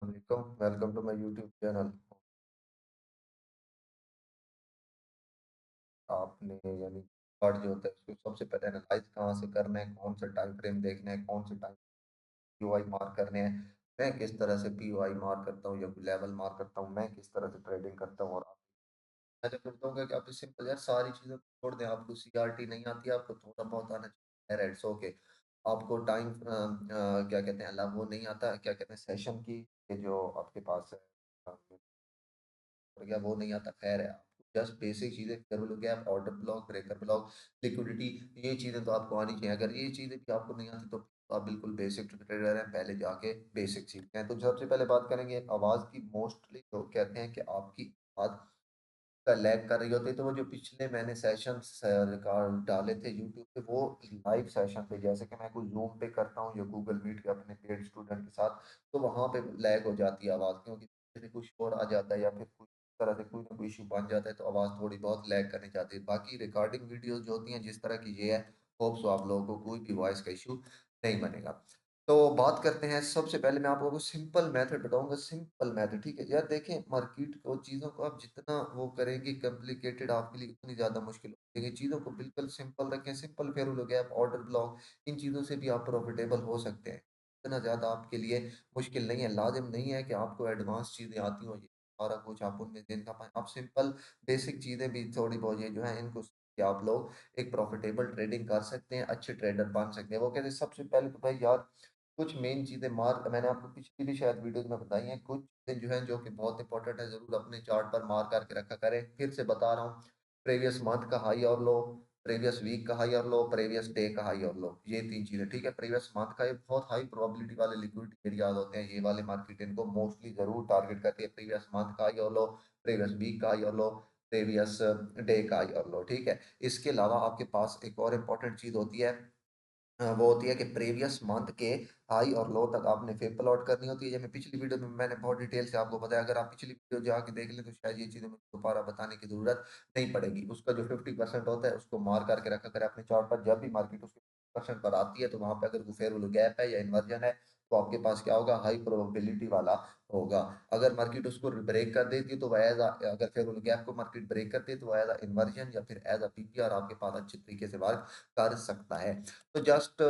Welcome to my YouTube channel. आपने यानी chart जो होता है उसको सबसे पहले एनालाइज कहाँ से करना है, कौन सा टाइम फ्रेम देखना है, कौन से टाइम पीओआई मार्क करने हैं। मैं किस तरह से पीओआई मार्क करता हूँ या कोई लेवल मार्क करता हूँ, मैं किस तरह से ट्रेडिंग करता हूँ। और मैं तो करता हूँ कि आप सिंपल यार सारी चीज़ें छोड़ दें। आपको सीआरटी नहीं आती, आपको थोड़ा बहुत आना चाहिए रेड्स ओके। आपको टाइम क्या कहते हैं अलावा वो नहीं आता, क्या कहते हैं सेशन की ये जो आपके पास है गया वो नहीं आता, खैर है। आपको जस्ट बेसिक चीज़ें कर लोगे आप, order block, breaker block, liquidity, ये चीज़ें तो आपको आनी चाहिए। अगर ये चीज़ें भी आपको नहीं आती तो आप बिल्कुल बेसिक ट्रेडर हैं, पहले जाके बेसिक सीखते हैं। तो सबसे पहले बात करेंगे आवाज़ की। मोस्टली लोग कहते हैं कि आपकी आवाज़ का लैग कर रही होती है, तो वो जो पिछले मैंने सेशंस रिकॉर्ड डाले थे यूट्यूब पे, वो लाइव सेशन पे, जैसे कि मैं कोई जूम पे करता हूँ या गूगल मीट के अपने पेड स्टूडेंट के साथ, तो वहाँ पे लैग हो जाती है आवाज़, क्योंकि जैसे कुछ और आ जाता है या फिर कुछ तरह से कोई ना कोई इशू बन जाता है, तो आवाज़ थोड़ी बहुत लैग करनी चाहती है। बाकी रिकॉर्डिंग वीडियोस जो होती हैं जिस तरह की ये है, होप सो आप लोगों को कोई भी वॉइस का इशू नहीं बनेगा। तो बात करते हैं, सबसे पहले मैं आप लोगों को सिंपल मेथड बताऊंगा, सिंपल मेथड, ठीक है यार। देखें मार्केट को, चीज़ों को आप जितना वो करेंगे कॉम्प्लिकेटेड आपके लिए उतनी ज़्यादा मुश्किल हो जाएगी। चीज़ों को बिल्कुल सिंपल रखें, सिंपल फेयर हो गया, आप ऑर्डर ब्लॉक, इन चीज़ों से भी आप प्रॉफिटेबल हो सकते हैं। इतना ज़्यादा आपके लिए मुश्किल नहीं है, लाजिम नहीं है कि आपको एडवांस चीज़ें आती हों, ये सारा कुछ आप उनमें दिन का पाएं। आप सिंपल बेसिक चीज़ें भी थोड़ी बहुत ये जो है इनको सीख के आप लोग एक प्रॉफिटेबल ट्रेडिंग कर सकते हैं, अच्छे ट्रेडर बन सकते हैं। वो कहते हैं सबसे पहले तो भाई यार कुछ मेन चीज़ें मार्क, मैंने आपको पिछली भी शायद वीडियोज़ में बताई हैं, कुछ चीज़ें जो हैं जो कि बहुत इंपॉर्टेंट है, ज़रूर अपने चार्ट पर मार्क करके रखा करें। फिर से बता रहा हूँ, प्रीवियस मंथ का हाई और लो, प्रीवियस वीक का हाई और लो, प्रीवियस डे का हाई और लो, ये तीन चीज़ें, ठीक है। प्रीवियस मंथ का ये बहुत हाई प्रोबेबिलिटी वाले लिक्विडिटी एरियाज होते हैं, ये वाले मार्केट इनको मोस्टली ज़रूर टारगेट करती है। प्रीवियस मंथ का हाई और लो, प्रीवियस वीक का हाई और लो, प्रीवियस डे का हाई और लो, ठीक है। इसके अलावा आपके पास एक और इम्पॉर्टेंट चीज़ होती है, वो होती है कि प्रीवियस मंथ के हाई और लो तक आपने फिर प्लॉट करनी होती है। ये मैं पिछली वीडियो में मैंने बहुत डिटेल से आपको बताया, अगर आप पिछली वीडियो जाके देख लें तो शायद ये चीज़ें मुझे दोबारा बताने की ज़रूरत नहीं पड़ेगी। उसका जो 50% होता है उसको मार करके रखा करें अपने चार्ट पर। जब भी मार्केट उसके 50% पर आती है तो वहाँ पे अगर कोई फेयर वैल्यू गैप है या इन्वर्जन है, तो आपके पास क्या होगा, हाई प्रोबेबिलिटी वाला होगा। अगर मार्केट उसको ब्रेक कर देती है तो वह एज अगर फेयर वैल्यू गैप को मार्केट ब्रेक करती है तो वह एज इन्वर्जन या फिर एज अ पीपीआर आपके पास अच्छे तरीके से वर्क कर सकता है। तो जस्ट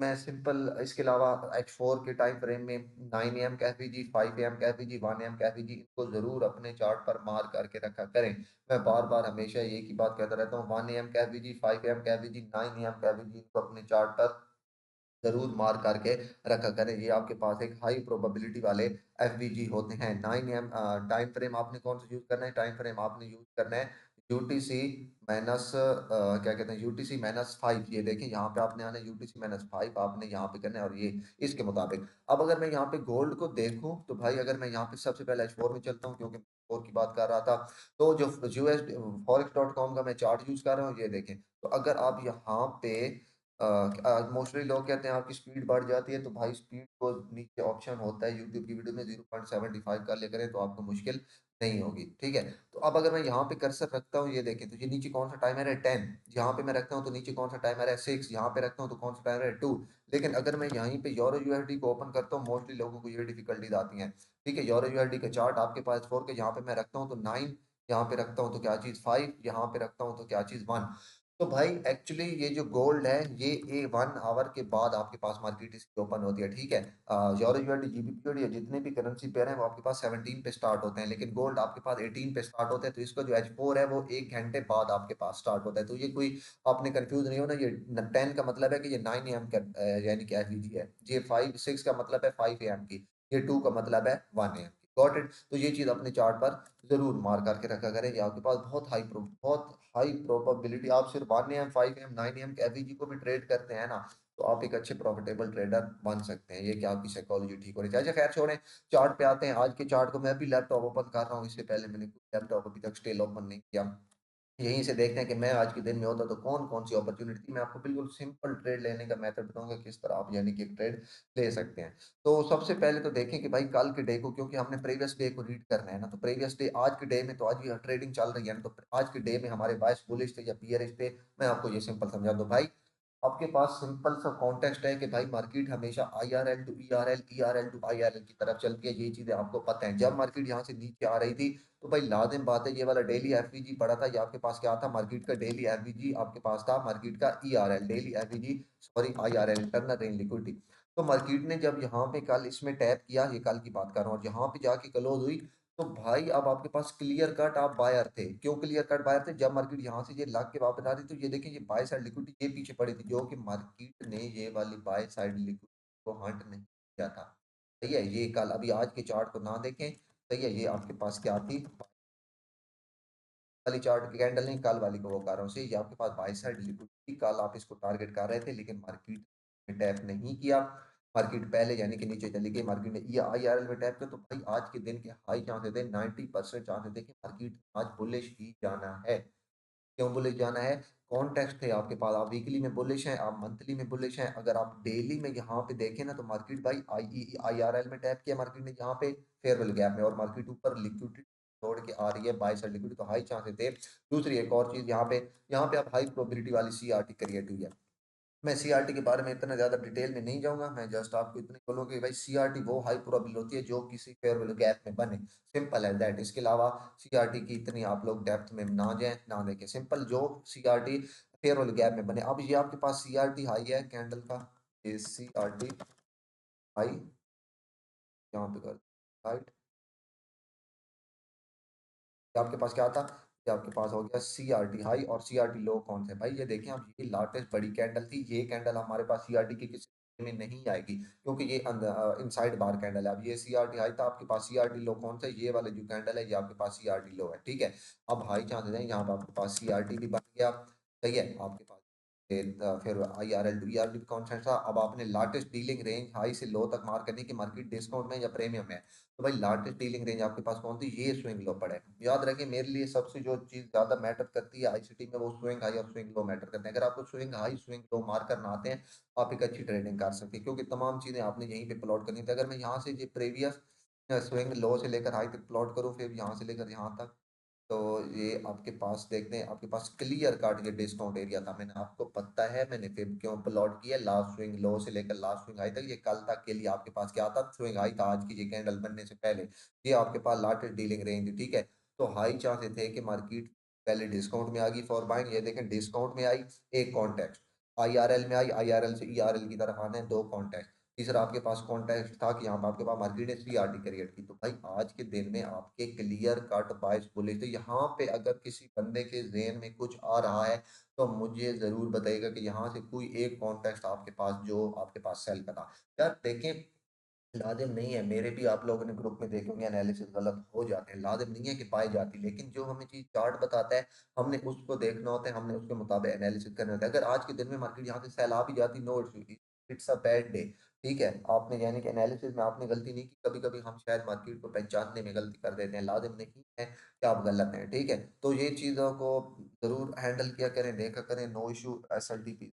मैं सिंपल, इसके अलावा H4 के टाइम फ्रेम में 9 AM का एफवीजी, 5 AM का एफवीजी, 1 AM का एफवीजी, इनको जरूर अपने चार्ट पर मार करके रखा करें। मैं बार बार हमेशा एक ही बात कहता रहता हूँ, 1 AM का एफवीजी, 5 AM का एफवीजी, 9 AM का एफवीजी, इनको अपने चार्ट पर ज़रूर मार्क करके रखा करें। ये आपके पास एक हाई प्रोबेबिलिटी वाले एफवीजी होते हैं। 9 AM टाइम फ्रेम आपने कौन सा यूज़ करना है, टाइम फ्रेम आपने यूज़ करना है यूटीसी माइनस क्या कहते हैं, यूटीसी माइनस 5। ये देखिए यहाँ पे आपने आना है यूटीसी माइनस 5, आपने यहाँ पे करना है, और ये इसके मुताबिक। अब अगर मैं यहाँ पे गोल्ड को देखूँ तो भाई अगर मैं यहाँ पे सबसे पहले H4 में चलता हूँ, क्योंकि फोर की बात कर रहा था, तो जो यूएस फॉरेक्स.com का मैं चार्ट यूज़ कर रहा हूँ, ये देखें। तो अगर आप यहाँ पे मोस्टली लोग कहते हैं आपकी स्पीड बढ़ जाती है, तो भाई स्पीड को नीचे ऑप्शन होता है यूट्यूब की वीडियो में, 0.75 कर ले करें तो आपको मुश्किल नहीं होगी, ठीक है। तो अब अगर मैं यहाँ पे कर्सर रखता हूँ, ये देखें, तो ये नीचे कौन सा टाइमर है, 10। यहाँ पे मैं रखता हूँ तो नीचे कौन सा टाइमर है, 6। यहाँ पे रखता हूँ तो कौन सा टाइमर है, 2। लेकिन अगर मैं यहीं पे यूरो यूएसडी को ओपन करता हूँ, मोस्टली लोगों को ये डिफिकल्टीज आती हैं, ठीक है। यूरो यूएसडी का चार्ट आपके पास 4 के, यहाँ पे मैं रखता हूँ तो 9, यहाँ पे रखता हूँ तो क्या चीज़ 5, यहाँ पे रखता हूँ तो क्या चीज़ 1। तो भाई एक्चुअली ये जो गोल्ड है, ये 1 आवर के बाद आपके पास मार्केट इसकी ओपन होती है, ठीक है। यूरो यूएसडी जीबीपी या जितने भी करेंसी पेयर हैं वो आपके पास 17 पे स्टार्ट होते हैं, लेकिन गोल्ड आपके पास 18 पे स्टार्ट होता है। तो इसका जो H4 है वो 1 घंटे बाद आपके पास स्टार्ट होता है। तो ये कोई आपने कंफ्यूज नहीं होना, ये 10 का मतलब है कि ये 9 AM का यानी कि एफवीजी है, ये 5 6 का मतलब है 5 AM की, ये 2 का मतलब है 1 AM की। Got it. तो ये चीज अपने चार्ट पर जरूर मार करके रखा करें, ये आपके पास बहुत हाई प्रोबेबिलिटी, आप सिर्फ 1 AM 5 AM 9 AM के एफवीजी को भी ट्रेड करते हैं ना, तो आप एक अच्छे प्रॉफिटेबल ट्रेडर बन सकते हैं। ये कि आपकी साइकोलॉजी ठीक हो रही है। अच्छा खैर छोड़ें, चार्ट पे आते हैं। आज के चार्ट को मैं भी लैपटॉप ओपन कर रहा हूँ, इससे पहले मैंने लैपटॉप अभी तक स्टिल ओपन नहीं किया। यहीं से देखते हैं कि मैं आज के दिन में होता तो कौन कौन सी अपॉर्चुनिटी थी। मैं आपको बिल्कुल सिंपल ट्रेड लेने का मेथड बताऊंगा, किस तरह आप यानी कि एक ट्रेड ले सकते हैं। तो सबसे पहले तो देखें कि भाई कल के डे को, क्योंकि हमने प्रीवियस डे को रीड करना है ना, तो प्रीवियस डे आज के डे में, तो आज भी ट्रेडिंग चल रही है ना, तो आज के डे में हमारे बायस बुलिश थे या बियरिश थे, मैं आपको ये सिंपल समझा दूं भाई। आपके पास सिंपल सा कॉन्टेक्स्ट है कि भाई मार्केट हमेशा आईआरएल टू ईआरएल, ईआरएल टू आईआरएल की तरफ चलती है, ये चीजें आपको पता है। जब मार्केट यहाँ से नीचे आ रही थी तो भाई लाजिम बात है, ये वाला डेली एफवीजी पड़ा था, ये आपके पास क्या था, मार्केट का डेली एफवीजी आपके पास था, मार्केट का ERL daily FVG, sorry IRL internal range liquidity. तो मार्केट ने जब यहाँ पे कल इसमें टैप किया, ये कल की बात कर रहा हूँ, और यहाँ पे जाके क्लोज हुई, तो भाई अब आपके पास क्लियर कट आप बायर थे। क्यों क्लियर कट बायर थे? जब मार्केट यहाँ से ये लाग के वापस आ रही, तो ये देखिए ये बाय साइड लिक्विडिटी ये पीछे पड़ी थी, जो कि मार्केट ने ये वाली बाय साइड लिक्विडिटी को हंट नहीं किया था। सही है, ये कल अभी आज के चार्ट को ना देखें, सही है, ये आपके पास क्या थी वाली चार्ट की कैंडल, नहीं कल वाली को वो कर रहा हूँ, ये आपके पास बाय साइड लिक्विडिटी, कल आप इसको टारगेट कर रहे थे लेकिन मार्केट में टैप नहीं किया। मार्केट पहले यानी कि नीचे चली गई, मार्केट ने ये आईआरएल में टैप किया, तो भाई आज के दिन के हाई चांसेस थे, 90% चांसेस थे कि मार्केट आज बुलिश ही जाना है। क्यों बुलिश जाना है? कॉन्टेक्स्ट है आपके पास, आप वीकली में बुलिश हैं, आप मंथली में बुलिश हैं, अगर आप डेली में यहाँ पे देखें ना, तो मार्केट भाई आईआरएल में टैप किया मार्केट ने यहाँ पे फेयरवेल गैप में, और मार्केट ऊपर लिक्विडिटी छोड़ के आ रही है, बाय साइड लिक्विडिटी, तो हाई चांसेस थे। दूसरी एक और चीज यहाँ पे आप हाई प्रोबेबिलिटी वाली सीआरटी क्रिएट हुई है। मैं सीआरटी के बारे में इतना ज़्यादा डिटेल में नहीं जाऊंगा, मैं जस्ट आपको इतनी बोलूँगा कि भाई सीआरटी वो हाई प्रोबेबिलिटी होती है जो किसी फेयरवेल गैप में बने, सिंपल है दैट। इसके अलावा सीआरटी की इतनी आप लोग डेप्थ में ना जाएं, ना देखें, सिंपल जो सीआरटी फेयरवेल गैप में बने। अब ये आपके पास सीआरटी हाई है कैंडल का, ये सीआरटी हाई यहाँ पे कर राइट, ये आपके पास क्या था, ये आपके पास हो गया सीआरटी हाई, और सीआरटी लो कौन से भाई, ये देखें आप, ये लार्जेस्ट बड़ी कैंडल थी, ये कैंडल हमारे पास सीआरटी की किसी में नहीं आएगी, क्योंकि ये इनसाइड बार कैंडल है। अब ये सीआरटी हाई था आपके पास, सीआरटी लो कौन सा है, ये वाले जो कैंडल है ये आपके पास सीआरटी लो है, ठीक है। अब हाई चांसेस है यहाँ पे आपके पास सीआरटी भी बन गया, सही है, आपके पास फिर I R L two E R D concept था। अब आपने लार्जेस्ट डीलिंग रेंज हाई से लो तक मार करनी कि मार्केट डिस्काउंट में या प्रीमियम में है, तो भाई लार्जेस्ट डीलिंग रेंज आपके पास कौन सी, ये स्विंग लो पड़े। याद रखें मेरे लिए सबसे जो चीज ज्यादा मैटर करती है आईसीटी में, वो स्विंग हाई और स्विंग लो मैटर करते हैं। अगर आपको स्विंग हाई स्विंग लो मार करना आते हैं, आप एक अच्छी ट्रेडिंग कर सकते हैं, क्योंकि तमाम चीजें आपने यहीं पे प्लॉट करनी थी। अगर मैं यहाँ से ये प्रीवियस स्विंग लो से लेकर हाई तक प्लॉट करूँ, फिर यहाँ से लेकर यहाँ तक, तो ये आपके पास देखते हैं, आपके पास क्लियर काट ये डिस्काउंट एरिया था, मैंने आपको पता है मैंने फिर क्यों प्लॉट किया, लास्ट स्विंग लो से लेकर लास्ट स्विंग हाई तक, ये कल तक के लिए आपके पास क्या था, स्विंग हाई था, आज की ये कैंडल बनने से पहले ये आपके पास लार्जेस्ट डीलिंग रेंज थी, ठीक है। तो हाई चांसेस थे कि मार्केट पहले डिस्काउंट में आ गई फॉर बाइंग, ये देखें डिस्काउंट में आई, एक कॉन्टेक्ट आईआरएल में आई, आईआरएल से ईआरएल की तरफ आने दो कॉन्टेक्ट, तीसरा आपके पास कॉन्टेक्स्ट था कि यहाँ पे आपके पास मार्केट ने सीआरटी क्रिएट की, तो भाई आज के दिन में आपके क्लियर कट बाइस बुलिश, तो यहाँ पे अगर किसी बंदे के जेन में कुछ आ रहा है, तो मुझे जरूर बताइएगा कि यहाँ से कोई एक कॉन्टेक्स्ट आपके पास जो आपके पास सेल करा। यार देखें, लाजिम नहीं है, मेरे भी आप लोगों ने ग्रुप में देखे होंगे एनालिसिस गलत हो जाते हैं, लाजिम नहीं है कि पाई जाती, लेकिन जो हमें चीज चार्ट बताता है हमने उसको देखना होता है, हमने उसके मुताबिक एनालिसिस करना होता है। अगर आज के दिन में मार्केट यहाँ से सेल आ भी जाती, no it's it's a bad day, ठीक है। आपने यानी कि एनालिसिस में आपने गलती नहीं की, कभी कभी हम शायद मार्केट को पहचानने में गलती कर देते हैं, लाजिम नहीं है कि आप गलत हैं, ठीक है। तो ये चीज़ों को जरूर हैंडल किया करें, देखा करें, no issue, S L T P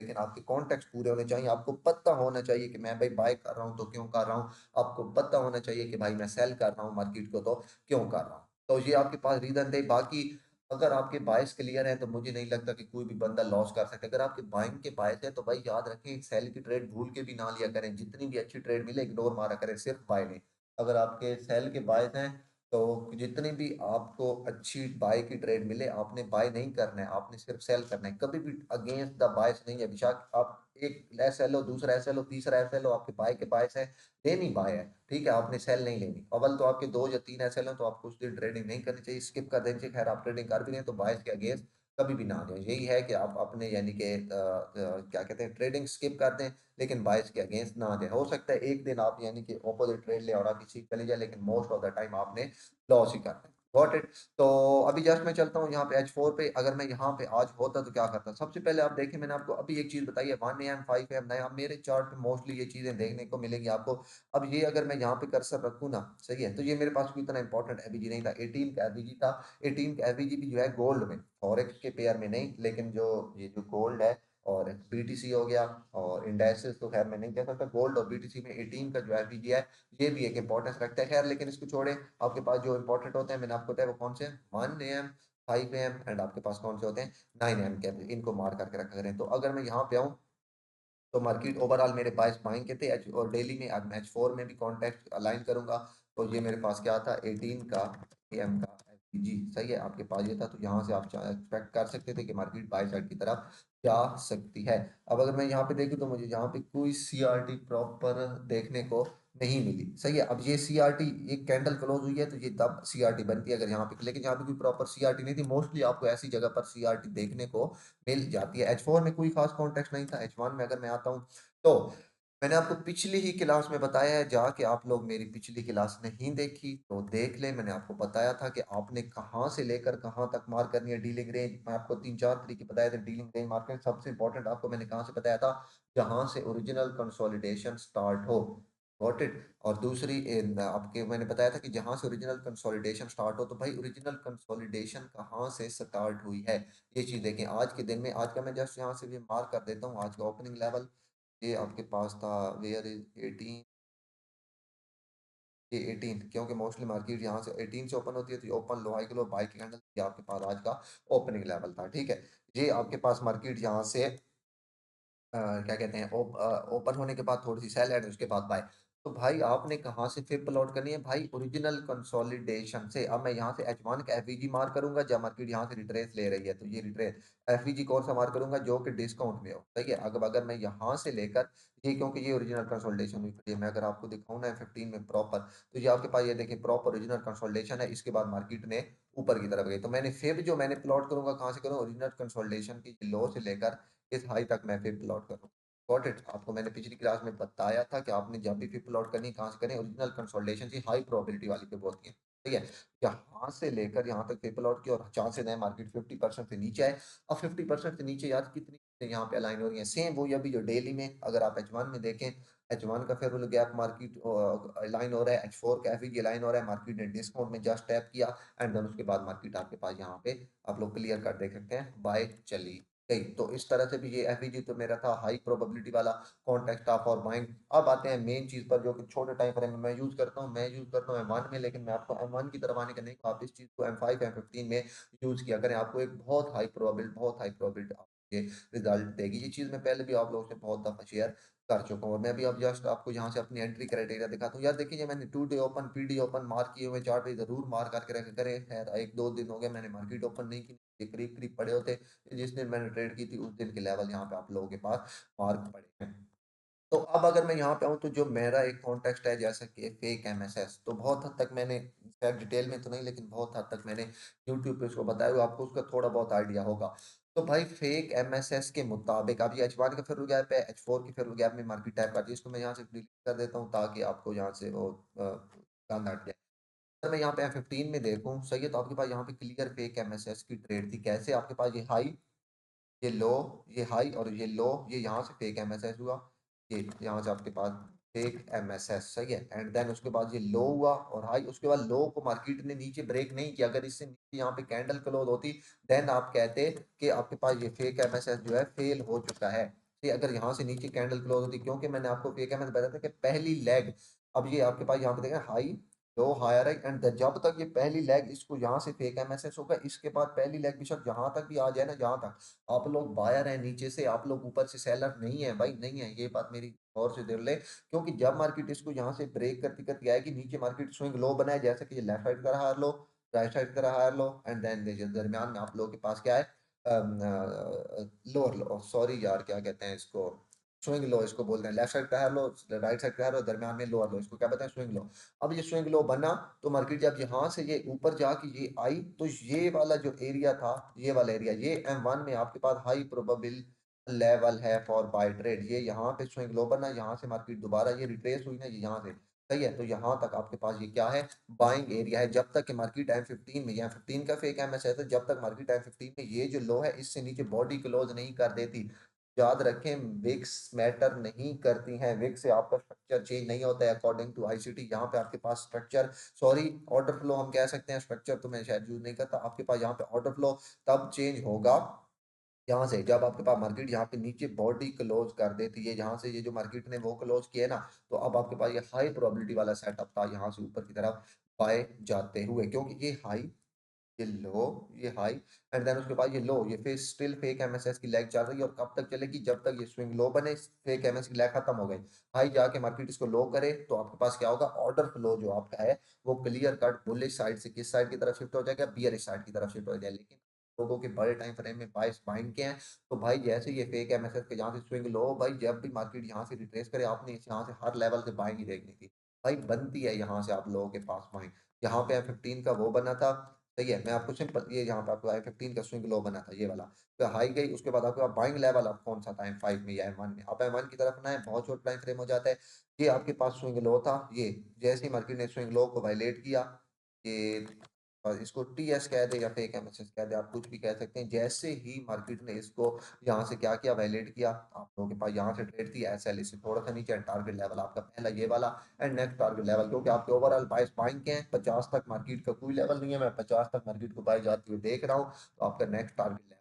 लेकिन आपके कॉन्टेक्ट पूरे होने चाहिए, आपको पता होना चाहिए कि मैं भाई बाय कर रहा हूँ तो क्यों कर रहा हूँ, आपको पता होना चाहिए कि भाई मैं सेल कर रहा हूँ मार्केट को तो क्यों कर रहा हूँ। तो ये आपके पास रीजन थे, बाकी अगर आपके बायस क्लियर है तो मुझे नहीं लगता कि कोई भी बंदा लॉस कर सकता है। अगर आपके बाइंग के बायस है तो भाई याद रखें, सेल की ट्रेड भूल के भी ना लिया करें, जितनी भी अच्छी ट्रेड मिले इग्नोर मारा करें, सिर्फ बाय नहीं। अगर आपके सेल के बायस हैं तो जितनी भी आपको अच्छी बाय की ट्रेड मिले, आपने बाय नहीं करना है, आपने सिर्फ सेल करना है, कभी भी अगेंस्ट द बायस नहीं है। बेशक आप एक एस एल हो, दूसरा एस एल हो, तीसरा एस एल हो, आपके बाय के बायस है, लेनी बाय है, ठीक है, आपने सेल नहीं लेनी। अव्वल तो आपके दो या तीन एस एल हो तो आपको उस दिन ट्रेडिंग नहीं करनी चाहिए, स्किप कर देनी चाहिए। खैर आप ट्रेडिंग कर भी रहे हैं तो बायस के अगेंस्ट कभी भी ना आ जाए, यही है कि आप अपने यानी कि क्या कहते हैं, ट्रेडिंग स्किप कर दें, लेकिन बायस के अगेंस्ट ना आ जाए। हो सकता है एक दिन आप यानी कि ऑपोजिट ट्रेड ले और आप किसी चले जाए, लेकिन मोस्ट ऑफ द टाइम आपने लॉस ही करना है। Got it. तो अभी जस्ट मैं चलता हूँ यहाँ पे H4 पे, अगर मैं यहाँ पे आज होता तो क्या करता। सबसे पहले आप देखें, मैंने आपको अभी एक चीज बताई है, 1 AM 5 AM 9 मेरे चार्ट पे मोस्टली ये चीजें देखने को मिलेंगी आपको। अब ये अगर मैं यहाँ पे कर्सर रखूँ ना, सही है, तो ये मेरे पास कोई इतना इंपॉर्टेंट एवीजी नहीं था, 18 का एवीजी था। 18 का एवीजी भी जो है गोल्ड में, फॉरेक्स के पेयर में नहीं, लेकिन जो ये जो गोल्ड है और बीटीसी हो गया और इंडेक्सेस, तो खैर मैं नहीं कह सकता, गोल्ड और बीटीसी में 18 का जो एवीजी है ये भी एक इंपॉर्टेंस रखता है। खैर लेकिन इसको छोड़े, आपके पास जो इंपॉर्टेंट होते हैं मैंने आपको बताया वो कौन से हैं, 1 AM 5 AM एंड आपके पास कौन से होते हैं 9 AM के, इनको मार करके रखा करें। तो अगर मैं यहाँ पे आऊँ तो मार्केट ओवरऑल मेरे पास बाइंग के थे और डेली में अब मैं H4 में भी कॉन्टेक्ट अलाइन करूंगा। तो ये मेरे पास क्या था 18 का एम का जी सही है आपके पास ये था। तो यहाँ से आप एक्सपेक्ट कर सकते थे कि मार्केट बाई साइड की तरफ जा सकती है। अब अगर मैं यहाँ पे देखूँ तो मुझे यहाँ पे कोई सीआरटी प्रॉपर देखने को नहीं मिली। सही है, अब ये सीआरटी एक कैंडल क्लोज हुई है तो ये तब सीआरटी बनती है अगर यहाँ पे, लेकिन यहाँ पे कोई प्रॉपर सीआरटी नहीं थी। मोस्टली आपको ऐसी जगह पर सीआरटी देखने को मिल जाती है। H4 में कोई खास कॉन्टेक्स्ट नहीं था। H1 में अगर मैं आता हूँ तो मैंने आपको पिछली ही क्लास में बताया है, जाके आप लोग मेरी पिछली क्लास नहीं देखी तो देख ले। मैंने आपको बताया था कि आपने कहाँ से लेकर कहाँ तक मार करनी है डीलिंग रेंज। मैं आपको 3-4 तरीके बताए थे डीलिंग रेंज मार्केट। सबसे इंपॉर्टेंट आपको मैंने कहाँ से बताया था, जहां से ओरिजिनल कंसोलिडेशन स्टार्ट हो। Got it. और दूसरी आपके मैंने बताया था कि जहां से ओरिजिनल कंसोलिडेशन स्टार्ट हो, तो भाई ओरिजिनल कंसोलिडेशन कहाँ से स्टार्ट हुई है ये चीज देखें। आज के दिन में आज का मैं जस्ट यहाँ से भी मार्क कर देता हूँ आज का ओपनिंग लेवल। ये आपके पास था वेयर इज 18, ये 18 क्योंकि मोस्टली मार्केट यहाँ से 18 से ओपन होती है। तो ये ओपन लो हाई के लो बाई के कैंडल, ये आपके पास आज का ओपनिंग लेवल था। ठीक है, ये आपके पास मार्केट यहाँ से क्या कहते हैं ओपन होने के बाद थोड़ी सी सेल एंड उसके बाद बाय। तो भाई आपने कहाँ से फिर प्लॉट करनी है भाई, ओरिजिनल कंसोलिडेशन से। अब मैं यहाँ से H1 का एफवीजी मार करूंगा जब मार्केट यहाँ से रिट्रेस ले रही है, तो ये रिट्रेस एफवीजी कौन सा मार करूंगा जो कि डिस्काउंट में हो। सही है, अगर मैं यहाँ से लेकर ये, क्योंकि ये ओरिजिनल कंसोलिडेशन हुई खड़ी है, मैं अगर आपको दिखाऊँ ना 15 में प्रॉपर, तो ये आपके पास ये देखिए प्रॉपर ओरिजिनल कंसोलिडेशन है। इसके बाद मार्केट ने ऊपर की तरफ गई, तो मैंने फिर जो मैंने प्लॉट करूंगा कहाँ से करूँ, ओरिजिनल कंसोलिडेशन की लो से लेकर इस हाई तक मैं फिर प्लॉट करूँ। Got it. आपको मैंने पिछली क्लास में बताया था कि आपने जब भी फिप लॉट करनी कहाँ से करें, ओरिजिनल कंसोलिडेशन की हाई प्रोबेबिलिटी वाली पे बोलती है। ठीक है, यहाँ से लेकर यहाँ तक फिप लॉट की और चांसेस है मार्केट 50% से नीचे है। अब 50% से नीचे यार कितनी यहाँ पे अलाइन हो रही है, सेम वही अभी जो डेली में अगर आप H1 में देखें, H1 का फेयरवेल गैप मार्केट अलाइन हो रहा है, H4 का एफईजी अलाइन हो रहा है। मार्केट ने डिस्काउंट में जस्ट टैप किया एंड देन उसके बाद मार्केट आपके पास यहाँ पे आप लोग क्लियर कर देख सकते हैं बाय चली गई। तो इस तरह से भी ये एफईजी तो मेरा था हाई प्रोबेबिलिटी वाला कॉन्टेक्स्ट ऑफ और बाइंग। अब आते हैं मेन चीज पर जो कि छोटे टाइम फ्रेम में मैं यूज करता हूँ। मैं यूज करता हूँ M1 में, लेकिन मैं आपको M1 की तरफ आने का नहीं, आप इस चीज को M5 M15 में यूज किया करें। आपको एक बहुत हाई प्रोबेबिलिटी रिजल्ट देगी। ये चीज मैं पहले भी आप लोगों से बहुत दफा शेयर कर चुका हूँ। और मैं भी अब जस्ट आपको यहाँ से अपनी एंट्री क्राइटेरिया दिखाता हूँ। यार देखिए मैंने 2 day open PD open mark किए हुए, चार्ट पे जरूर मार्क करके रखे करे। खैर 1-2 दिन हो गए मैंने मार्केट ओपन नहीं की, करीब करीब पड़े होते। जिस दिन मैंने ट्रेड की थी उस दिन के लेवल यहाँ पे आप लोगों के पास मार्क पड़े हैं। तो अब अगर मैं यहाँ पे आऊँ तो जो मेरा एक कॉन्टेक्स्ट है जैसा कि फेक एमएसएस, तो बहुत हद तक मैंने शायद डिटेल में तो नहीं लेकिन बहुत हद तक मैंने यूट्यूब पे उसको बताया हुआ, आपको उसका थोड़ा बहुत आइडिया होगा। तो भाई फेक एमएसएस के मुताबिक अब ये H1 का फेयर गैप है, H4 की फेयर गैप में मार्केट टाइप करती है। इसको मैं यहाँ से डिलीट कर देता हूँ ताकि आपको यहाँ से वो गंद हट जाए। अगर मैं यहाँ पे F15 में देखूँ सही है, तो आपके पास यहाँ पे क्लियर फेक एमएसएस की ट्रेड थी। कैसे, आपके पास ये हाई ये लो ये हाई और ये लो, ये यहाँ से फेक एमएसएस हुआ, ये यहाँ से आपके पास फेक एमएसएस सही है। एंड देन उसके बाद ये लो हुआ और हाई, उसके बाद लो को मार्केट ने नीचे ब्रेक नहीं किया। अगर इससे नीचे यहाँ पे कैंडल क्लोज होती देन आप कहते कि आपके पास ये फेक एमएसएस जो है फेल हो चुका है। ये अगर यहाँ से नीचे कैंडल क्लोज होती, क्योंकि मैंने आपको फेक एमएसएस बताया था कि पहली लेग, अब ये आपके पास यहाँ पे देखें हाई लो हायर है एंड जब तक ये पहली लेग इसको यहाँ से फेक एमएसएस होगा, इसके बाद पहली लेग बेशक जहां तक भी आ जाए ना, जहां तक आप लोग बायर हैं नीचे से, आप लोग ऊपर से सेलर नहीं है भाई, नहीं है। ये बात मेरी गौर से देख ले, क्योंकि जब मार्केट इसको यहाँ से ब्रेक करती करती आएगी नीचे, मार्केट स्विंग लो बनाए जैसे कि ये लेफ्ट साइड का हायर लो, राइट साइड का हायर लो एंड देन दरमियान में आप लोगों के पास क्या है लोअर लो, सॉरी यार क्या कहते हैं इसको, स्विंग लो इसको बोलते हैं। लेफ्ट साइड का हायर लो, राइट साइड का हायर लो, दरमियान में लोअर लो, इसको क्या कहते हैं स्विंग लो। अब ये स्विंग लो बना तो मार्केट जब यहाँ से ये ऊपर जाके ये आई, तो ये वाला जो एरिया था, ये वाला एरिया, ये M1 में आपके पास हाई प्रोबेबल लेवल है फॉर बाय ट्रेड। ये यहाँ पे स्विंग लो बना, यहाँ से मार्केट दोबारा ये रिट्रेस हुई ना, ये यहाँ से सही है। तो यहाँ तक आपके पास ये क्या है, बाइंग एरिया है। जब तक कि मार्केट M15 में, यहाँ 15 का फेक एमएस है, तो जब तक मार्केट M15 में ये जो लो है इससे नीचे बॉडी क्लोज नहीं कर देती। याद रखें विक्स मैटर नहीं करती हैं, विक्स से आपका स्ट्रक्चर चेंज नहीं होता है अकॉर्डिंग टू आईसीटी। यहाँ पे आपके पास स्ट्रक्चर, सॉरी ऑर्डर फ्लो हम कह सकते हैं, स्ट्रक्चर तो मैं शायद यूज नहीं करता। आपके पास यहाँ पे ऑर्डर फ्लो तब चेंज होगा यहाँ से जब आपके पास मार्केट यहाँ पे नीचे बॉडी क्लोज कर देती है। यहाँ से ये जो मार्केट ने वो क्लोज किया है ना, तो अब आपके पास ये हाई प्रोबेबिलिटी वाला सेटअप था यहाँ से ऊपर की तरफ बाय जाते हुए, क्योंकि ये हाई ये लो, ये हाई एंड देन उसके बाद ये लो, ये फिर स्टिल फेक एमएसएस की लेग चल रही है और कब तक चलेगी? जब तक ये स्विंग लो बने, फेक एमएस की लेग खत्म हो गई। हाई जाके मार्केट इसको लो करे तो आपके पास क्या होगा? ऑर्डर फ्लो जो आपका है वो क्लियर कट बुलिश साइड से किस साइड की तरफ शिफ्ट हो जाएगा? बियरिश साइड की तरफ शिफ्ट हो जाएगा। लेकिन लोगों के बड़े टाइम फ्रेम में बाइस बाइंड के हैं, तो भाई जैसे ये फेक एमएसएस के यहाँ से स्विंग लो, भाई जब भी मार्केट यहाँ से रिट्रेस करे आपने यहाँ से हर लेवल से बाइंग ही देखनी थी। भाई बनती है यहाँ से आप लोगों के पास बाइंग। यहाँ पे F15 का वो बना था, सही है। मैं आपको सिंपल ये यहाँ पे आपको F15 का स्विंग लो बना था ये वाला, तो हाई गई, उसके बाद आपके पास बाइंग लेवल अब कौन सा था? M5 में या M1 में? अब M1 की तरफ ना है, बहुत शॉर्ट टाइम फ्रेम हो जाता है। ये आपके पास स्विंग लो था, ये जैसे ही मार्केट ने स्विंग लो को वायलेट किया, ये और इसको टीएस कह दे या फेक एमएसएस कह दे, आप कुछ भी कह सकते हैं। जैसे ही मार्केट ने इसको यहाँ से क्या किया? वायलेट किया, आप लोगों के पास यहाँ से ट्रेड थी एसएल, इससे थोड़ा सा नीचे टारगेट लेवल आपका पहला ये वाला एंड नेक्स्ट टारगेट लेवल, क्योंकि आपके ओवरऑल बाइस बाइंग के हैं 50 तक मार्केट का कोई लेवल नहीं है, मैं 50 तक मार्केट को बाई जाती हुई देख रहा हूँ, तो आपका नेक्स्ट टारगेट लेवल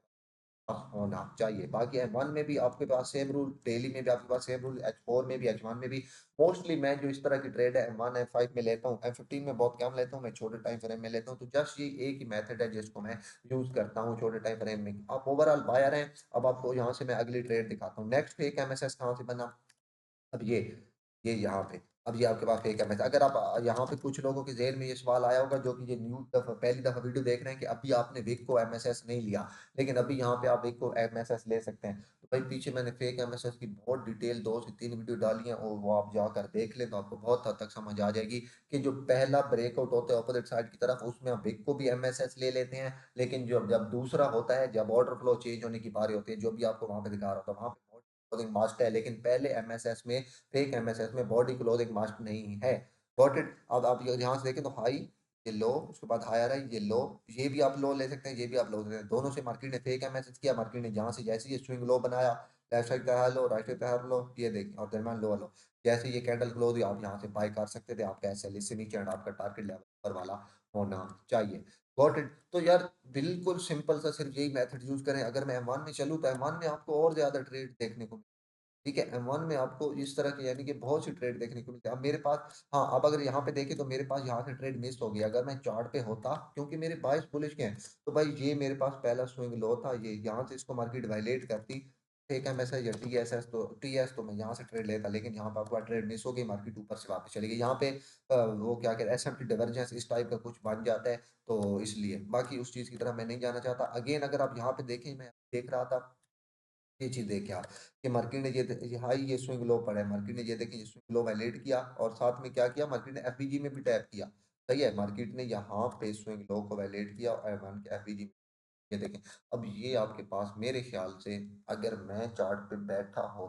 होना चाहिए। बाकी M1 में भी आपके पास सेम रूल, डेली में भी आपके पास सेम रूल, H4 में भी, H1 में भी। मोस्टली मैं जो इस तरह की ट्रेड है M1 M5 में लेता हूँ, M15 में बहुत कम लेता हूँ, मैं छोटे टाइम फ्रेम में लेता हूँ। तो जस्ट ये एक ही मेथड है जिसको मैं यूज करता हूँ छोटे टाइम फ्रेम में। आप ओवरऑल बायर हैं। अब आपको यहाँ से मैं अगली ट्रेड दिखाता हूँ। नेक्स्ट फेक एमएसएस कहाँ से बना? अब ये यहाँ पे, अब ये आपके पास फेक एमएस। अगर आप यहाँ पे कुछ लोगों के ज़हन में ये सवाल आया होगा जो कि ये न्यू दफा पहली दफा वीडियो देख रहे हैं कि अभी आपने विक को एमएसएस नहीं लिया, लेकिन अभी यहाँ पे आप विक को एमएसएस ले सकते हैं। तो भाई पीछे मैंने फेक एमएसएस की बहुत डिटेल 2 से 3 वीडियो डाली है और वो आप जाकर देख लें तो आपको बहुत हद तक समझ आ जाएगी कि जो पहला ब्रेकआउट होता है अपोजिट साइड की तरफ, उसमें आप विक को भी एमएसएस ले लेते हैं। लेकिन जो जब दूसरा होता है, जब ऑर्डर फ्लो चेंज होने की बारी होती है, जो भी आपको वहां पे दिखा रहा होता है, वहां पे क्लोजिंग मास्ट है, लेकिन पहले एमएसएस में, फेक एमएसएस में बॉडी क्लोजिंग मास्ट नहीं है। Got it? अब आप यहाँ से देखें तो हाई, ये लो, उसके बाद हायर है, ये लो, ये भी आप लो ले सकते हैं, ये भी आप लो ले सकते हैं। दोनों से मार्केट ने फेक एमएसएस किया, मार्केट ने जहाँ से जैसे ये स्विंग लो बनाया, लेफ्ट साइड का हाई लो, राइट साइड का हाई लो, ये देखें, और दरम्यान लो लो, जैसे ये कैंडल क्लोज हुई आप यहाँ से बाय कर सकते थे। आपका एसएल इससे नीचे एंड आपका टारगेट लेवल ऊपर वाला होना चाहिए। Got it? तो यार बिल्कुल सिंपल सा सिर्फ यही मेथड यूज करें। अगर मैं M1 में चलूँ तो M1 में आपको और ज्यादा ट्रेड देखने को, ठीक है, M1 में आपको इस तरह के यानी कि बहुत सी ट्रेड देखने को मिलती है। अब मेरे पास, हाँ, अब अगर यहाँ पे देखें तो मेरे पास यहाँ से ट्रेड मिस हो गया। अगर मैं चार्ट पे होता, क्योंकि मेरे बाइस बुलिश के हैं, तो भाई ये मेरे पास पहला स्विंग लो था, ये यहाँ से इसको मार्केट वायलेट करती, ठीक है, मैसेज या टीएस तो मैं यहाँ से ट्रेड लेता। लेकिन यहाँ पर आपका ट्रेड मिस हो गई, मार्केट ऊपर से वापस चली गई। यहाँ पे वो क्या कहते हैं, एसएमटी डाइवर्जेंस इस टाइप का कुछ बन जाता है, तो इसलिए बाकी उस चीज़ की तरफ मैं नहीं जाना चाहता। अगेन अगर आप यहाँ पे देखें, मैं देख रहा था, ये चीज देखिए आप कि मार्केट ने ये हाई, ये स्विंग लो पड़ा है, मार्केट ने ये देखिए ये स्विंग लो वायलेट किया और साथ में क्या किया, मार्केट ने एफबीजी में भी टैप किया। सही है, मार्केट ने यहाँ पे स्विंग लो को वायलेट किया और एम1 के एफबीजी में, ये देखें। अब ये आपके पास मेरे ख्याल से, अगर मैं चार्ट पे बैठा हो,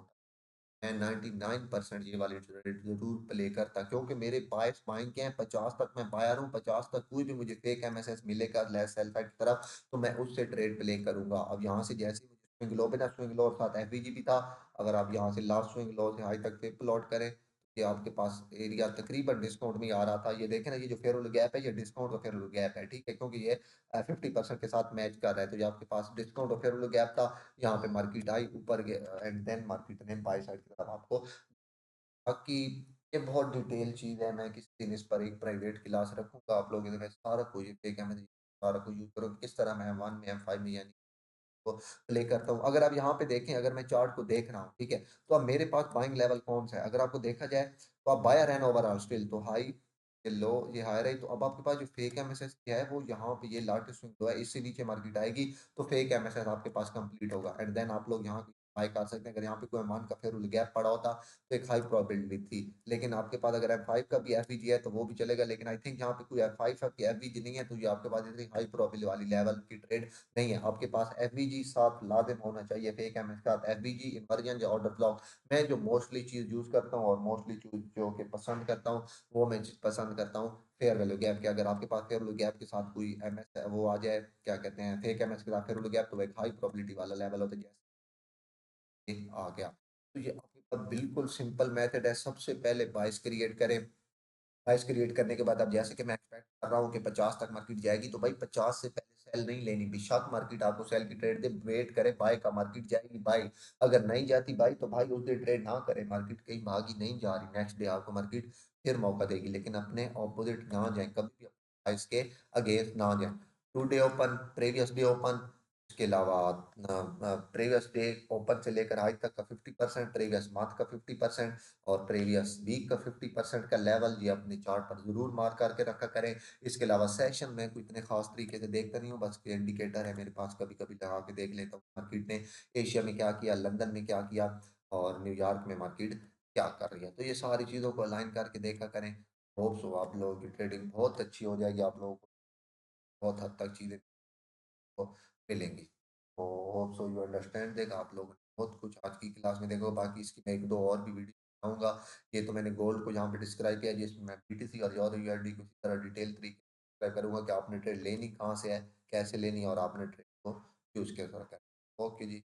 मैं 99% ये वाली ट्रेड जरूर प्ले करता, क्योंकि मेरे बायस बाइंग के हैं 50 तक, मैं बायर हूँ 50 तक। कोई भी मुझे फेक एमएसएस मिलेगा लेस सेल साइड की तरफ, तो मैं उससे ट्रेड प्ले करूंगा। अब यहाँ से जैसे ही मुझे स्विंग लो पे ना, स्विंग लो और साथ एफवीजी भी था, अगर आप यहाँ से लास्ट स्विंग लो से हाई तक पे प्लॉट करें, ये आपके पास एरिया तकरीबन डिस्काउंट में ही आ रहा था। ये देखें ना, ये जो फेयरवेल गैप है, ये डिस्काउंट और फेयरवेल गैप है, ठीक है, क्योंकि ये 50% के साथ मैच कर रहा है। तो ये आपके पास डिस्काउंट और फेयरवेल गैप था, यहाँ पे मार्केट आई ऊपर एंड देन मार्केट ने बाई साइड की तरफ आपको। बाकी ये बहुत डिटेल चीज़ है, मैं किसी दिन इस पर एक प्राइवेट क्लास रखूंगा, आप लोग इसमें सारा कुछ देखें, मैं सारा कुछ यूज करूँ किस तरह मैं M1 में M5 में यानी को प्ले करता हूँ। अगर आप यहाँ पे देखें, अगर मैं चार्ट को देख रहा हूँ, ठीक है, तो अब मेरे पास बाइंग लेवल कौन सा है? अगर आपको देखा जाए तो आप बायर एंड ओवरऑल स्टिल, तो हाई, ये लो, ये हायर है, तो अब आपके पास जो फेक एमएसएस क्या है वो यहाँ पे ये लार्जेस्ट स्विंग लो है, इससे नीचे मार्केट आएगी तो फेक एमएसएस आपके पास कंप्लीट होगा एंड देन आप लोग यहाँ बाय कर सकते हैं। अगर यहाँ पे कोई मान का फेयर गैप पड़ा होता तो एक हाई प्रोबेबिलिटी थी, लेकिन आपके पास अगर M5 का भी एफवीजी है तो वो भी चलेगा, लेकिन आई थिंक यहाँ पे कोई F5 की एफवीजी नहीं है, तो ये आपके पास इतनी हाई प्रोबेबिलिटी वाली लेवल की ट्रेड नहीं है। आपके पास एफवीजी साथ लाजिम होना चाहिए, फेक एम के साथ एफवीजी, इन्वर्जन या ऑर्डर ब्लॉक। मैं जो मोस्टली चीज़ यूज़ करता हूँ और मोस्टली चीज जो कि पसंद करता हूँ, वो मैं चीज़ पसंद करता हूँ फेयर वैल्यू गैप के। अगर आपके पास फेयर वैल्यू गैप के साथ कोई एमएस वो आ जाए, क्या कहते हैं, फेक एमएस के साथ फेयर वैल्यू गैप, तो वो एक हाई प्रोबेबिलिटी वाला लेवल होता है, जैसे ये आ गया। तो ये आपके पास बिल्कुल सिंपल मेथड है। सबसे पहले बाइस क्रिएट करें, प्राइस क्रिएट करने के बाद अब जैसे कि मैं एक्सपेक्ट कर रहा हूँ कि 50 तक मार्केट जाएगी, तो भाई 50 से पहले सेल नहीं लेनी। बेशक मार्केट आपको सेल की ट्रेड दे, वेट करे बाय का, मार्केट जाएगी बाय। अगर नहीं जाती बाय तो भाई उस दिन ट्रेड ना करे, मार्केट कहीं भागी नहीं जा रही, नेक्स्ट डे आपको मार्केट फिर मौका देगी, लेकिन अपने ऑपोजिट ना जाए, कभी भी प्राइस के अगेंस्ट ना जाए। Today open, previous day open, उसके अलावा प्रीवियस डे ओपन से लेकर आज तक का 50%, प्रीवियस मंथ का 50% और प्रीवियस वीक का 50% का लेवल ये अपने चार्ट पर जरूर मार्क करके रखा करें। इसके अलावा सेशन में कोई इतने खास तरीके से देखता नहीं हूँ, बस इंडिकेटर है मेरे पास, कभी कभी लगा के देख लेता हूँ मार्केट ने एशिया में क्या किया, लंदन में क्या किया और न्यूयॉर्क में मार्केट क्या कर रही है। तो ये सारी चीज़ों को अलाइन करके देखा करें। होप सो आप लोगों की ट्रेडिंग बहुत अच्छी हो जाएगी, आप लोगों को बहुत हद तक चीज़ें को मिलेंगी। तो होप सो यू अंडरस्टैंड देगा आप लोग बहुत कुछ आज की क्लास में देखो। बाकी इसकी मैं एक दो और भी वीडियो बनाऊंगा। ये तो मैंने गोल्ड को यहाँ पे डिस्क्राइब किया, जिसमें मैं बीटीसी और यूरो यूएसडी को इसी तरह डिटेल तरीके से डिस्क्राइब करूंगा कि आपने ट्रेड लेनी कहाँ से है, कैसे लेनी है और आपने ट्रेड को यूज कैसे करना है। ओके जी।